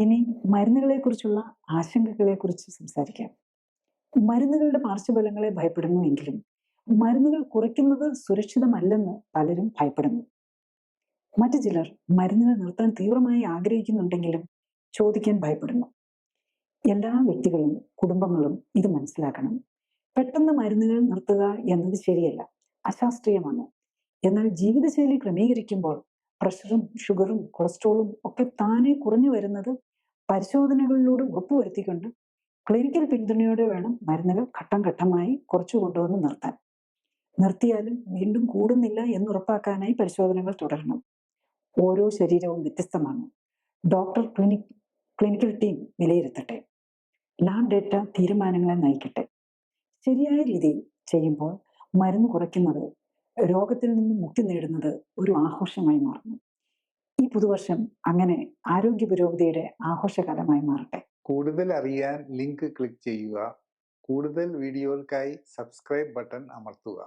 ഇനി മരുന്നുകളെക്കുറിച്ചുള്ള ആശങ്കകളെക്കുറിച്ച് സംസാരിക്കാം. മരുന്നുകളുടെ പാർശ്വഫലങ്ങളെ ഭയപ്പെടുന്നു എങ്കിലും മരുന്നുകൾ കുറയ്ക്കുന്നത് സുരക്ഷിതമല്ലെന്ന് പലരും ഭയപ്പെടുന്നു. മറ്റു ചിലർ മരുന്നുകൾ നിർത്താൻ തീവ്രമായി ആഗ്രഹിക്കുന്നുണ്ടെങ്കിലും ചോദിക്കാൻ ഭയപ്പെടുന്നു. എല്ലാ വ്യക്തികളും കുടുംബങ്ങളും ഇത് മനസ്സിലാക്കണം. പെട്ടെന്ന് മരുന്നുകൾ നിർത്തുക എന്നത് ശരിയല്ല, അശാസ്ത്രീയമാണ്. എന്നാൽ ജീവിതശൈലി ക്രമീകരിക്കുമ്പോൾ പ്രഷറും ഷുഗറും കൊളസ്ട്രോളും ഒക്കെ താനെ കുറഞ്ഞു വരുന്നത് പരിശോധനകളിലൂടെ ഉറപ്പുവരുത്തിക്കൊണ്ട് ക്ലിനിക്കൽ പിന്തുണയോടെ വേണം മരുന്നുകൾ ഘട്ടം ഘട്ടമായി കുറച്ചു കൊണ്ടുവന്ന് നിർത്താൻ. നിർത്തിയാലും വീണ്ടും കൂടുന്നില്ല എന്നുറപ്പാക്കാനായി പരിശോധനകൾ തുടരണം. ഓരോ ശരീരവും വ്യത്യസ്തമാണ്. ഡോക്ടർ ക്ലിനിക്കൽ ടീം വിലയിരുത്തട്ടെ. ലാബ് ഡേറ്റ തീരുമാനങ്ങളെ നയിക്കട്ടെ. ശരിയായ രീതിയിൽ ചെയ്യുമ്പോൾ മരുന്ന് കുറയ്ക്കുന്നത്, രോഗത്തിൽ നിന്ന് മുക്തി നേടുന്നത് ഒരു ആഘോഷമായി മാറുന്നു. ഈ പുതുവർഷം അങ്ങനെ ആരോഗ്യ പുരോഗതിയുടെ ആഘോഷകാലമായി മാറട്ടെ. കൂടുതൽ അറിയാൻ ലിങ്ക് ക്ലിക്ക് ചെയ്യുക. കൂടുതൽ വീഡിയോകൾക്കായി സബ്സ്ക്രൈബ് ബട്ടൺ അമർത്തുക.